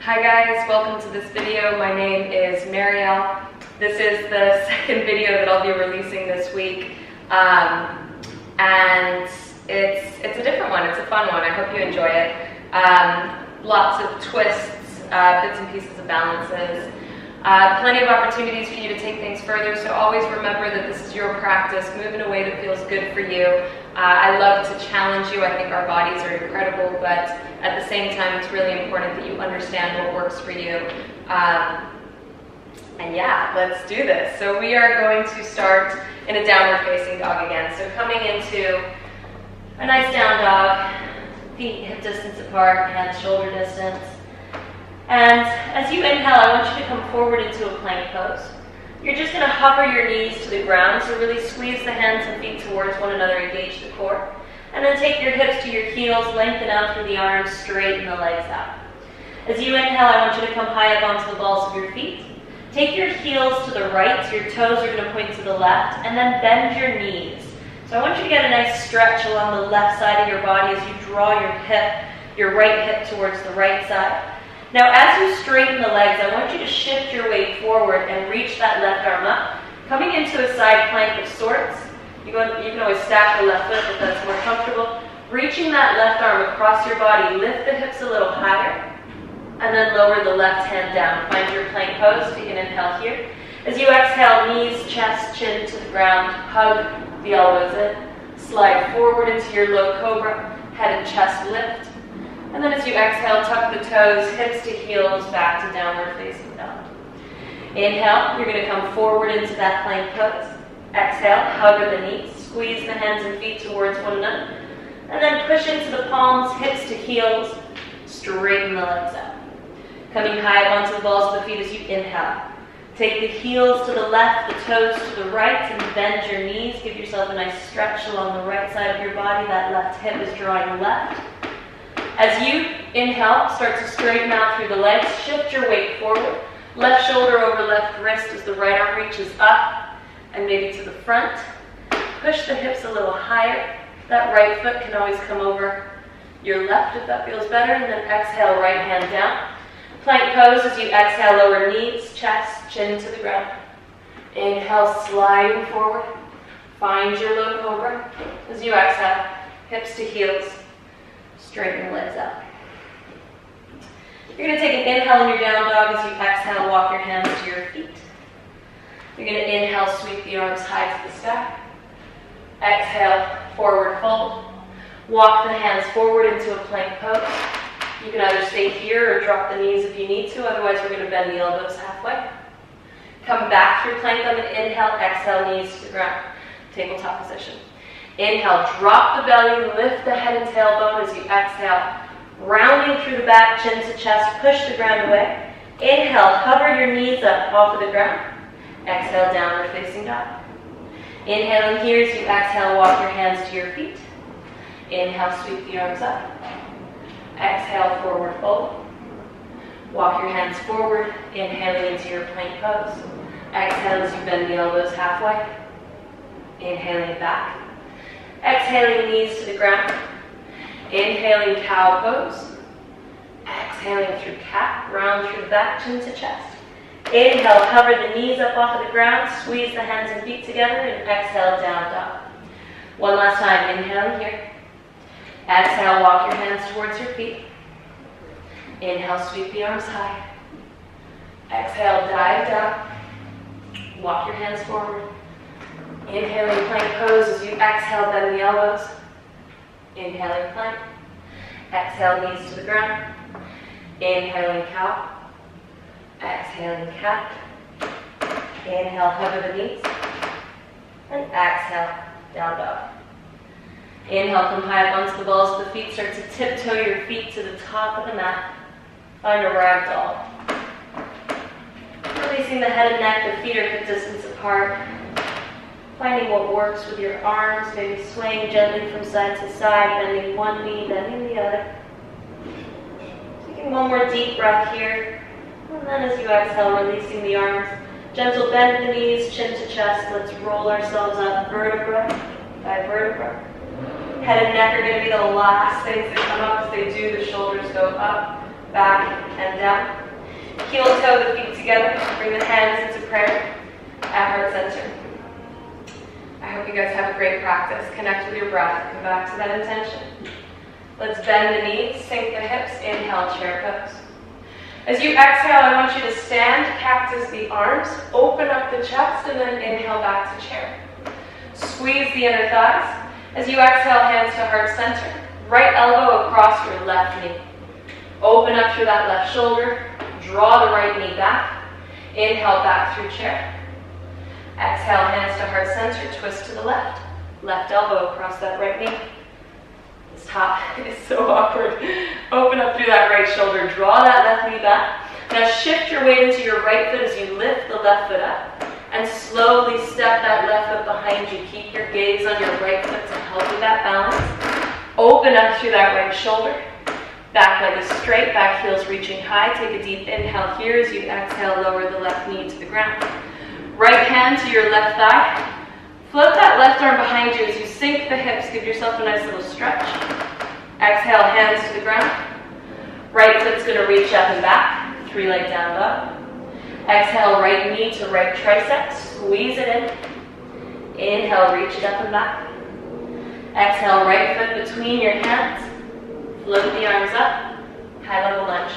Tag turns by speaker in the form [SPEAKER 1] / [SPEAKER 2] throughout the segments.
[SPEAKER 1] Hi guys, welcome to this video. My name is Marielle. This is the second video that I'll be releasing this week. And it's a different one, it's a fun one. I hope you enjoy it. Lots of twists, bits and pieces of balances. Plenty of opportunities for you to take things further, so always remember that this is your practice. Move in a way that feels good for you. I love to challenge you. I think our bodies are incredible, but at the same time, it's really important that you understand what works for you. And yeah, let's do this. So we are going to start in a downward facing dog again. So coming into a nice down dog, feet hip distance apart, hands shoulder distance. And as you inhale, I want you to come forward into a plank pose. You're just going to hover your knees to the ground, so really squeeze the hands and feet towards one another, engage the core. And then take your hips to your heels, lengthen out through the arms, straighten the legs out. As you inhale, I want you to come high up onto the balls of your feet. Take your heels to the right, so your toes are going to point to the left, and then bend your knees. So I want you to get a nice stretch along the left side of your body as you draw your right hip towards the right side. Now, as you straighten the legs, I want you to shift your weight forward and reach that left arm up, coming into a side plank of sorts. You can always stack the left foot if that's more comfortable. Reaching that left arm across your body, lift the hips a little higher, and then lower the left hand down. Find your plank pose. You can inhale here. As you exhale, knees, chest, chin to the ground, hug the elbows in, slide forward into your low cobra, head and chest lift. And then as you exhale, tuck the toes, hips to heels, back to downward facing dog. Inhale, you're going to come forward into that plank pose. Exhale, hover the knees, squeeze the hands and feet towards one another. And then push into the palms, hips to heels, straighten the legs out. Coming high up onto the balls of the feet as you inhale. Take the heels to the left, the toes to the right, and bend your knees. Give yourself a nice stretch along the right side of your body. That left hip is drawing left. As you inhale, start to straighten out through the legs. Shift your weight forward. Left shoulder over left wrist as the right arm reaches up and maybe to the front. Push the hips a little higher. That right foot can always come over your left if that feels better. And then exhale, right hand down. Plank pose as you exhale, lower knees, chest, chin to the ground. Inhale, sliding forward. Find your low cobra. As you exhale, hips to heels. Straighten your legs out. You're going to take an inhale in your down dog. As you exhale, walk your hands to your feet. You're going to inhale, sweep the arms high to the sky. Exhale, forward fold. Walk the hands forward into a plank pose. You can either stay here or drop the knees if you need to. Otherwise, we're going to bend the elbows halfway. Come back through plank on an inhale. Exhale, knees to the ground. Tabletop position. Inhale, drop the belly, lift the head and tailbone as you exhale. Rounding through the back, chin to chest, push the ground away. Inhale, hover your knees up off of the ground. Exhale, downward facing dog. Inhaling here as you exhale, walk your hands to your feet. Inhale, sweep the arms up. Exhale, forward fold. Walk your hands forward, inhaling into your plank pose. Exhale as you bend the elbows halfway. Inhaling back. Exhaling knees to the ground. Inhaling cow pose. Exhaling through cat, round through the back, chin to chest. Inhale, hover the knees up off of the ground, squeeze the hands and feet together, and exhale, down dog. One last time, inhaling here. Exhale, walk your hands towards your feet. Inhale, sweep the arms high. Exhale, dive down. Walk your hands forward. Inhaling plank pose as you exhale, bend the elbows. Inhaling plank. Exhale, knees to the ground. Inhaling cow. Exhaling cat. Inhale, hover the knees. And exhale, down dog. Inhale, come high up onto the balls of the feet. Start to tiptoe your feet to the top of the mat. Find a ragdoll. Releasing the head and neck, the feet are hip distance apart. Finding what works with your arms, maybe swaying gently from side to side, bending one knee, bending the other. Taking one more deep breath here. And then as you exhale, releasing the arms. Gentle bend the knees, chin to chest. Let's roll ourselves up vertebra by vertebra. Head and neck are going to be the last things that come up. As they do, the shoulders go up. back, and down. Heel toe the feet together. Bring the hands into prayer at heart center. I hope you guys have a great practice. Connect with your breath. Come back to that intention. Let's bend the knees, sink the hips. Inhale, chair pose. As you exhale, I want you to stand, cactus the arms, open up the chest, and then inhale back to chair. Squeeze the inner thighs. As you exhale, hands to heart center. Right elbow across your left knee. Open up through that left shoulder. Draw the right knee back. Inhale back through chair. Exhale, hands to heart center. Twist to the left. Left elbow across that right knee. This top is so awkward. Open up through that right shoulder. Draw that left knee back. Now shift your weight into your right foot as you lift the left foot up. And slowly step that left foot behind you. Keep your gaze on your right foot to help with that balance. Open up through that right shoulder. Back leg is straight, back heel's reaching high. Take a deep inhale here as you exhale, lower the left knee to the ground. Right hand to your left thigh. Float that left arm behind you as you sink the hips. Give yourself a nice little stretch. Exhale, hands to the ground. Right foot's going to reach up and back. 3-leg down dog. Exhale, right knee to right tricep. Squeeze it in. Inhale, reach it up and back. Exhale, right foot between your hands. Float the arms up. High level lunge.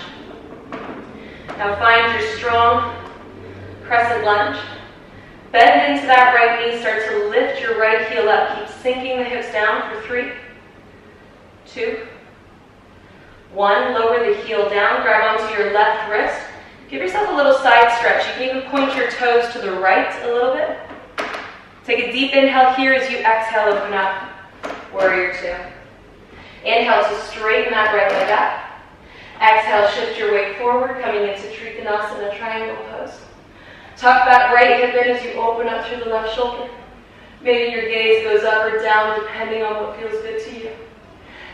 [SPEAKER 1] Now find your strong crescent lunge. Bend into that right knee. Start to lift your right heel up. Keep sinking the hips down for 3, 2, 1. Lower the heel down. Grab onto your left wrist. Give yourself a little side stretch. You can even point your toes to the right a little bit. Take a deep inhale here as you exhale, open up. Warrior 2. Inhale to straighten that right leg up. Exhale, shift your weight forward, coming into Trikonasana, triangle pose. Tuck that right hip in as you open up through the left shoulder. Maybe your gaze goes up or down depending on what feels good to you.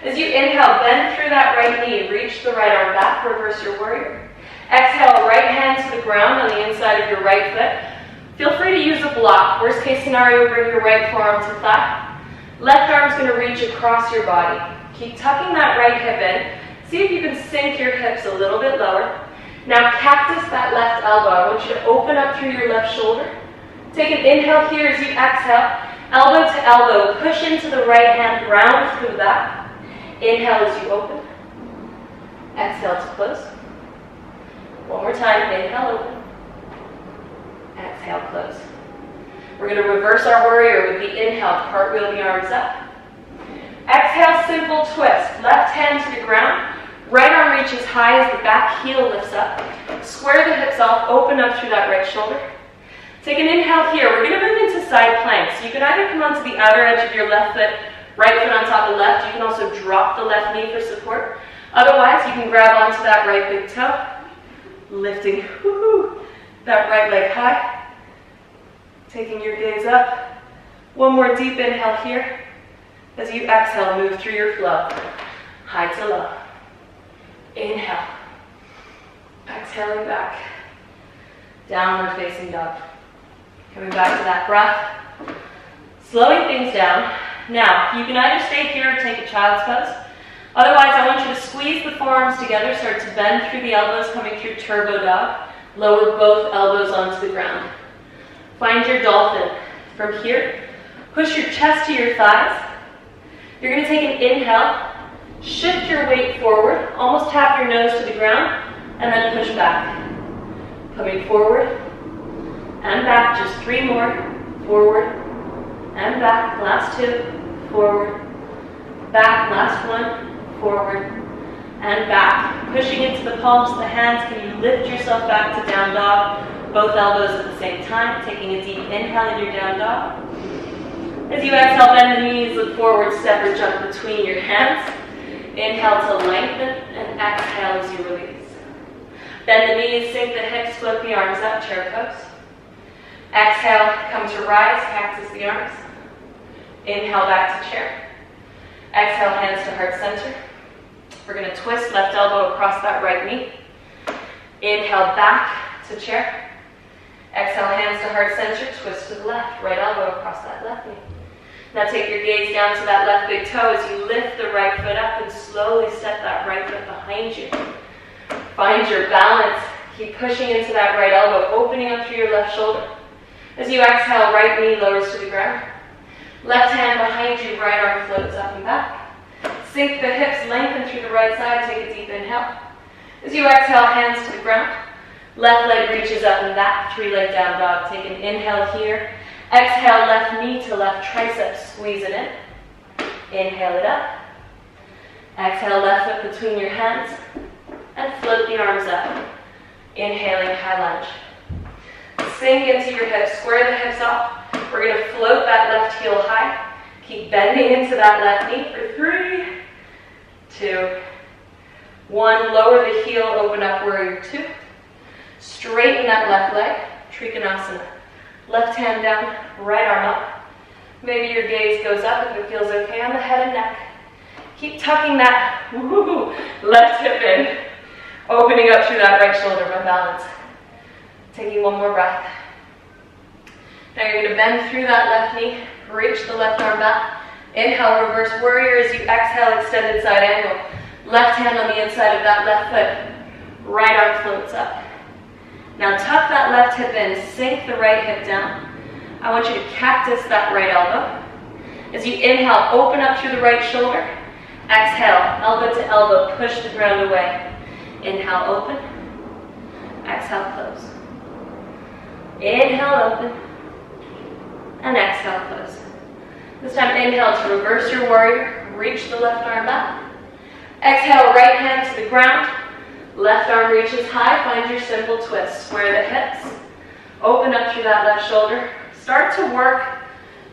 [SPEAKER 1] As you inhale, bend through that right knee. Reach the right arm back, reverse your warrior. Exhale, right hand to the ground on the inside of your right foot. Feel free to use a block. Worst case scenario, bring your right forearm to thigh. Left arm's going to reach across your body. Keep tucking that right hip in. See if you can sink your hips a little bit lower. Now cactus that left elbow. I want you to open up through your left shoulder. Take an inhale here as you exhale. Elbow to elbow. Push into the right hand. Round through the back. Inhale as you open. Exhale to close. One more time. Inhale, open. Exhale, close. We're going to reverse our warrior with the inhale. Cartwheel the arms up. Exhale, simple twist. Left hand to the ground. Right arm reaches high as the back heel lifts up. Square the hips off. Open up through that right shoulder. Take an inhale here. We're going to move into side planks. You can either come onto the outer edge of your left foot, right foot on top of left. You can also drop the left knee for support. Otherwise, you can grab onto that right big toe. Lifting that right leg high. Taking your gaze up. One more deep inhale here. As you exhale, move through your flow. High to low. Inhale. Exhaling back. Downward facing dog. Coming back to that breath. Slowing things down. Now, you can either stay here or take a child's pose. Otherwise, I want you to squeeze the forearms together. Start to bend through the elbows, coming through turbo dog. Lower both elbows onto the ground. Find your dolphin. From here, push your chest to your thighs. You're going to take an inhale, shift your weight forward, almost tap your nose to the ground, and then push back. Coming forward and back, just 3 more. Forward and back, last 2. Forward, back, last 1. Forward and back. Pushing into the palms of the hands, can you lift yourself back to down dog? Both elbows at the same time, taking a deep inhale in your down dog. As you exhale, bend the knees, look forward, step or jump between your hands. Inhale to lengthen, and exhale as you release. Bend the knees, sink the hips, float the arms up, chair pose. Exhale, come to rise, cactus the arms. Inhale back to chair. Exhale, hands to heart center. We're going to twist left elbow across that right knee. Inhale back to chair. Exhale, hands to heart center, twist to the left, right elbow across that left knee. Now take your gaze down to that left big toe as you lift the right foot up and slowly step that right foot behind you. Find your balance. Keep pushing into that right elbow, opening up through your left shoulder. As you exhale, right knee lowers to the ground. Left hand behind you, right arm floats up and back. Sink the hips, lengthen through the right side, take a deep inhale. As you exhale, hands to the ground. Left leg reaches up and back, 3-leg down dog. Take an inhale here. Exhale, left knee to left tricep, squeeze it in. Inhale it up. Exhale, left foot between your hands and float the arms up. Inhaling, high lunge. Sink into your hips, square the hips off. We're going to float that left heel high. Keep bending into that left knee for 3, 2, 1. Lower the heel, open up warrior 2. Straighten that left leg, Trikonasana. Left hand down, right arm up. Maybe your gaze goes up if it feels okay on the head and neck. Keep tucking that left hip in. Opening up through that right shoulder, my balance. Taking one more breath. Now you're going to bend through that left knee, reach the left arm back. Inhale, reverse warrior as you exhale, extended side angle. Left hand on the inside of that left foot. Right arm floats up. Now tuck that left hip in, sink the right hip down. I want you to cactus that right elbow. As you inhale, open up through the right shoulder. Exhale, elbow to elbow, push the ground away. Inhale, open. Exhale, close. Inhale, open. And exhale, close. This time, inhale to reverse your warrior. Reach the left arm back. Exhale, right hand to the ground. Left arm reaches high. Find your simple twist. Square the hips. Open up through that left shoulder. Start to work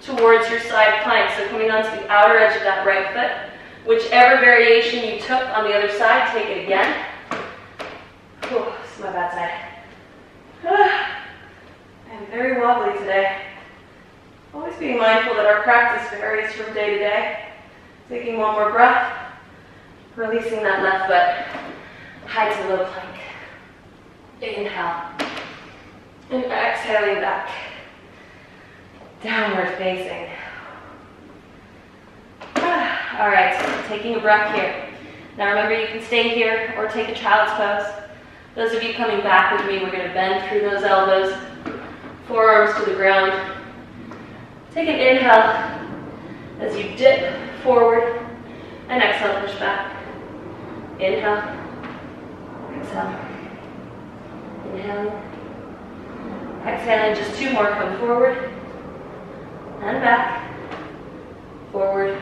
[SPEAKER 1] towards your side plank. So coming onto the outer edge of that right foot. Whichever variation you took on the other side, take it again. Whew, this is my bad side. I'm very wobbly today. Always being mindful that our practice varies from day to day. Taking one more breath. Releasing that left foot. High to low plank. Inhale. And exhaling back. Downward facing. All right, taking a breath here. Now remember, you can stay here or take a child's pose. Those of you coming back with me, we're going to bend through those elbows, forearms to the ground. Take an inhale as you dip forward and exhale, push back. Inhale, exhale, inhale, exhaling, just 2 more, come forward and back, forward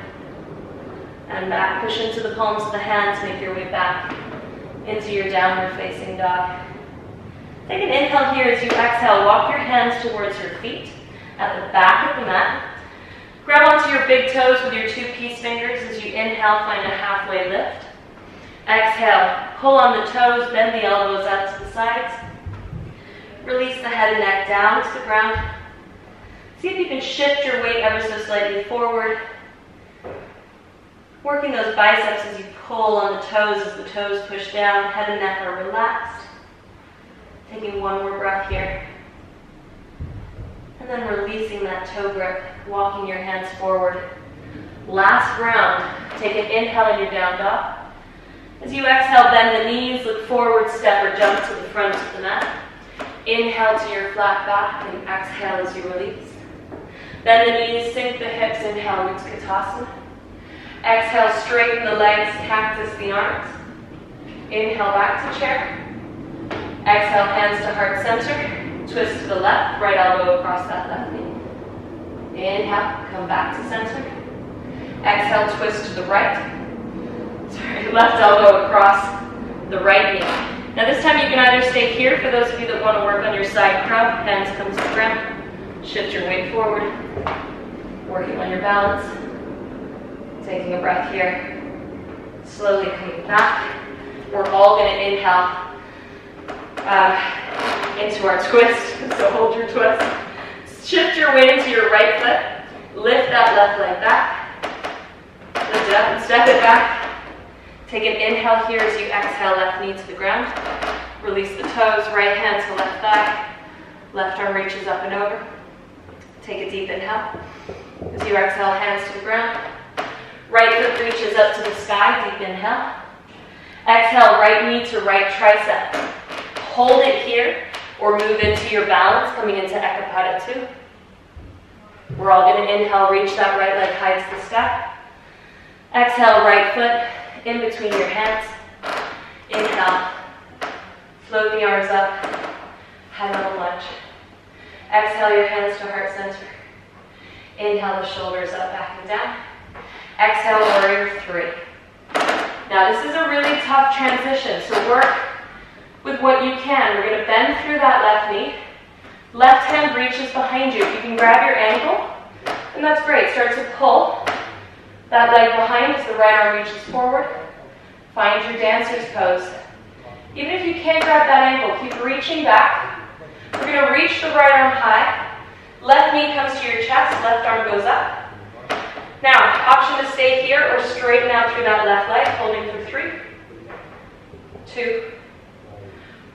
[SPEAKER 1] and back. Push into the palms of the hands, make your way back into your downward facing dog. Take an inhale here as you exhale, walk your hands towards your feet at the back of the mat. Grab onto your big toes with your 2 peace fingers. As you inhale, find a halfway lift. Exhale, pull on the toes, bend the elbows out to the sides. Release the head and neck down to the ground. See if you can shift your weight ever so slightly forward. Working those biceps as you pull on the toes as the toes push down, head and neck are relaxed. Taking one more breath here. And then releasing that toe grip, walking your hands forward. Last round, take an inhale in your down dog. As you exhale, bend the knees, look forward, step or jump to the front of the mat. Inhale to your flat back and exhale as you release. Bend the knees, sink the hips, inhale, Utkatasana. Exhale, straighten the legs, cactus the arms. Inhale, back to chair. Exhale, hands to heart center. Twist to the left, right elbow across that left knee. Inhale, come back to center. Exhale, twist to the right. Left elbow across the right knee. Now this time you can either stay here, for those of you that want to work on your side crab, hands come to the ground. Shift your weight forward. Working on your balance. Taking a breath here. Slowly coming back. We're all going to inhale into our twist. So hold your twist. Shift your weight into your right foot. Lift that left leg back. Lift it up and step it back. Take an inhale here as you exhale, left knee to the ground. Release the toes, right hand to left thigh. Left arm reaches up and over. Take a deep inhale. As you exhale, hands to the ground. Right foot reaches up to the sky, deep inhale. Exhale, right knee to right tricep. Hold it here or move into your balance, coming into Ekapada 2. We're all going to inhale, reach that right leg high to the sky. Exhale, right foot in between your hands. Inhale, float the arms up, high level lunge. Exhale your hands to heart center. Inhale the shoulders up, back and down. Exhale, warrior 3. Now this is a really tough transition, so work with what you can. We're going to bend through that left knee. Left hand reaches behind you. If you can grab your ankle, and that's great. Start to pull that leg behind as the right arm reaches forward. Find your dancer's pose. Even if you can't grab that ankle, keep reaching back. We're going to reach the right arm high. Left knee comes to your chest, left arm goes up. Now, option to stay here or straighten out through that left leg, holding through 3, 2,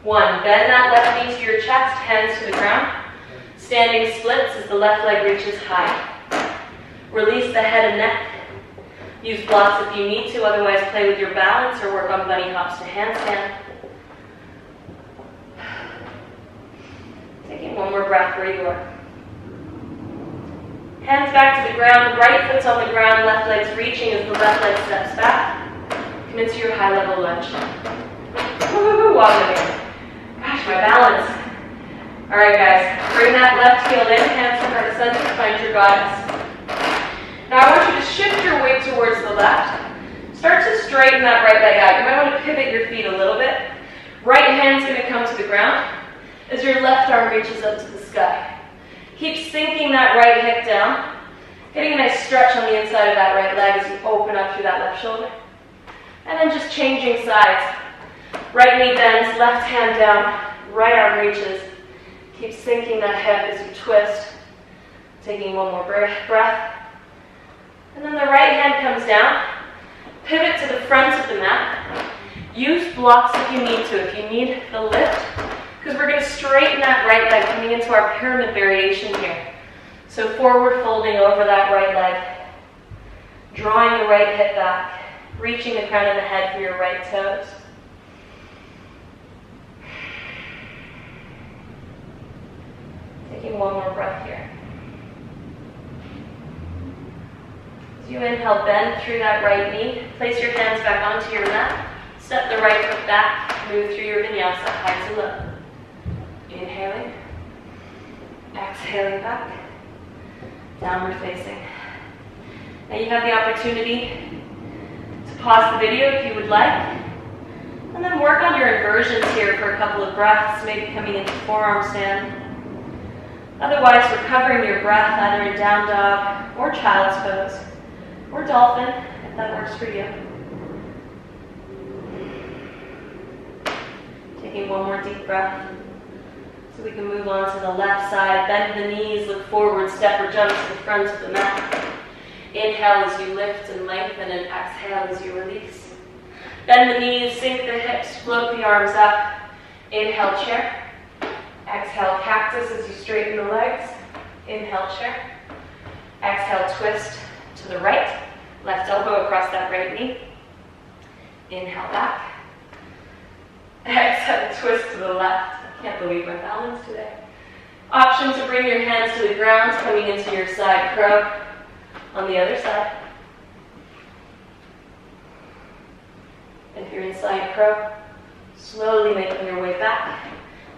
[SPEAKER 1] 1. Bend that left knee to your chest, hands to the ground. Standing splits as the left leg reaches high. Release the head and neck. Use blocks if you need to, otherwise play with your balance or work on bunny hops to handstand. Taking one more breath where you are. Hands back to the ground, right foot's on the ground, left leg's reaching as the left leg steps back. Come into your high level lunge. Woo-hoo-hoo, wobbling in. Gosh, my balance. All right, guys, bring that left heel in, hands to heart center, find your goddess. Now I want you to shift your weight towards the left. Start to straighten that right leg out. You might want to pivot your feet a little bit. Right hand's going to come to the ground as your left arm reaches up to the sky. Keep sinking that right hip down, getting a nice stretch on the inside of that right leg as you open up through that left shoulder. And then just changing sides. Right knee bends, left hand down, right arm reaches. Keep sinking that hip as you twist. Taking one more breath. And then the right hand comes down. Pivot to the front of the mat. Use blocks if you need to. If you need the lift, because we're going to straighten that right leg coming into our pyramid variation here. So forward folding over that right leg. Drawing the right hip back. Reaching the crown of the head for your right toes. Taking one more breath here. As you inhale, bend through that right knee. Place your hands back onto your mat. Step the right foot back. Move through your vinyasa, high to low. Inhaling. Exhaling back. Downward facing. Now you have the opportunity to pause the video if you would like. And then work on your inversions here for a couple of breaths, maybe coming into forearm stand. Otherwise, recovering your breath either in down dog or child's pose or dolphin, if that works for you. Taking one more deep breath. So we can move on to the left side. Bend the knees, look forward, step or jump to the front of the mat. Inhale as you lift and lengthen, and exhale as you release. Bend the knees, sink the hips, float the arms up. Inhale, chair. Exhale, cactus as you straighten the legs. Inhale, chair. Exhale, twist to the right. Left elbow across that right knee. Inhale, back. Exhale, twist to the left. I can't believe my balance today. Option to bring your hands to the ground, coming into your side crow on the other side. And if you're in side crow, slowly making your way back,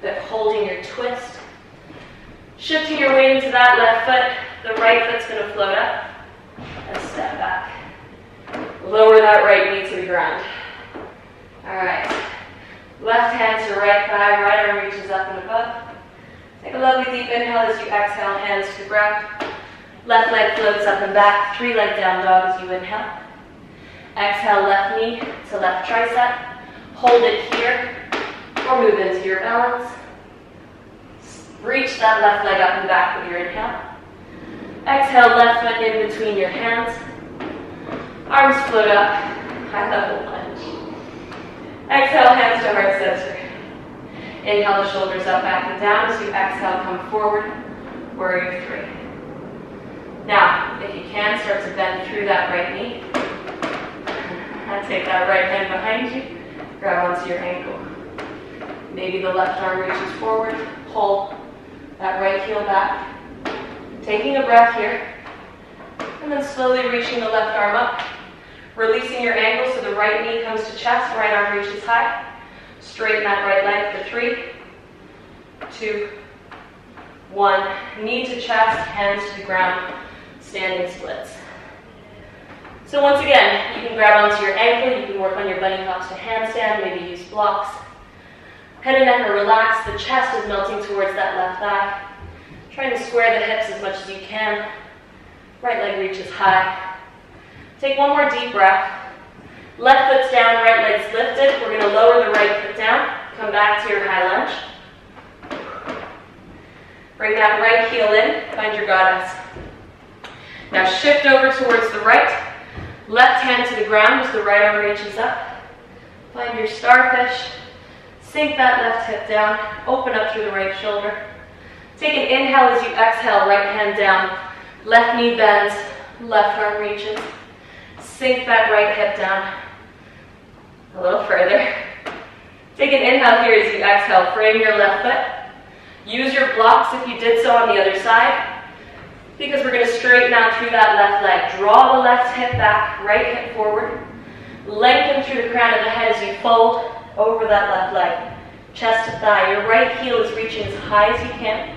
[SPEAKER 1] but holding your twist. Shifting your weight into that left foot, the right foot's going to float up and step back. Lower that right knee to the ground. All right. Left hand to right thigh, right arm reaches up and above. Take a lovely deep inhale as you exhale, hands to the ground. Left leg floats up and back, 3-leg down dog as you inhale. Exhale, left knee to left tricep. Hold it here, or move into your balance. Reach that left leg up and back with your inhale. Exhale, left foot in between your hands. Arms float up, high level lunge. Exhale, hands to heart center. Inhale the shoulders up, back and down. As you exhale, come forward, warrior 3. Now, if you can, start to bend through that right knee. And take that right hand behind you. grab onto your ankle. Maybe the left arm reaches forward, pull that right heel back. Taking a breath here, and then slowly reaching the left arm up. Releasing your ankle so the right knee comes to chest, right arm reaches high. Straighten that right leg for 3, 2, 1. Knee to chest, hands to the ground, standing splits. So once again, you can grab onto your ankle, you can work on your bunny hops to handstand, maybe use blocks. Head and neck are relaxed, the chest is melting towards that left thigh. Trying to square the hips as much as you can. Right leg reaches high. Take one more deep breath. Left foot's down, right leg's lifted. We're going to lower the right foot down. Come back to your high lunge. Bring that right heel in. Find your goddess. Now shift over towards the right. Left hand to the ground as the right arm reaches up. Find your starfish. Sink that left hip down. Open up through the right shoulder. Take an inhale as you exhale, right hand down. Left knee bends, left arm reaches. Sink that right hip down. A little further. Take an inhale here as you exhale. Frame your left foot. Use your blocks if you did so on the other side, because we're going to straighten out through that left leg. Draw the left hip back, right hip forward. Lengthen through the crown of the head as you fold over that left leg. Chest to thigh. Your right heel is reaching as high as you can.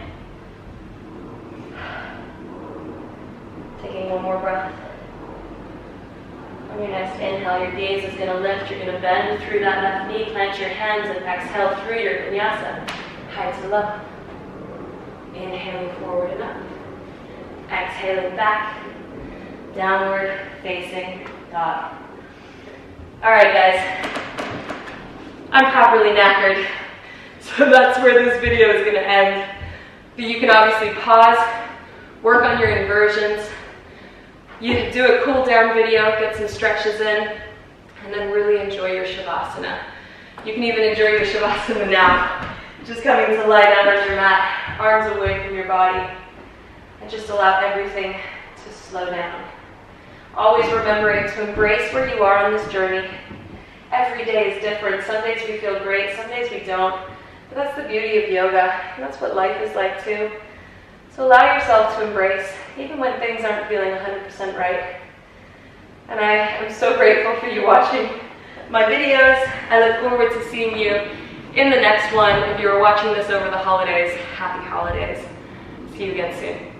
[SPEAKER 1] Taking one more breath. On your next inhale, your gaze is going to lift. You're going to bend through that left knee, plant your hands, and exhale through your vinyasa. High to low. Inhaling forward and up. Exhaling back. Downward facing dog. All right, guys. I'm properly knackered, so that's where this video is going to end. But you can obviously pause, work on your inversions. You do a cool down video, get some stretches in, and then really enjoy your Savasana. You can even enjoy your Savasana now. Just coming to lie down on your mat, arms away from your body, and just allow everything to slow down. Always remembering to embrace where you are on this journey. Every day is different. Some days we feel great, some days we don't. But that's the beauty of yoga, and that's what life is like too. So allow yourself to embrace, even when things aren't feeling 100% right. And I am so grateful for you watching my videos. I look forward to seeing you in the next one. If you are watching this over the holidays, happy holidays. See you again soon.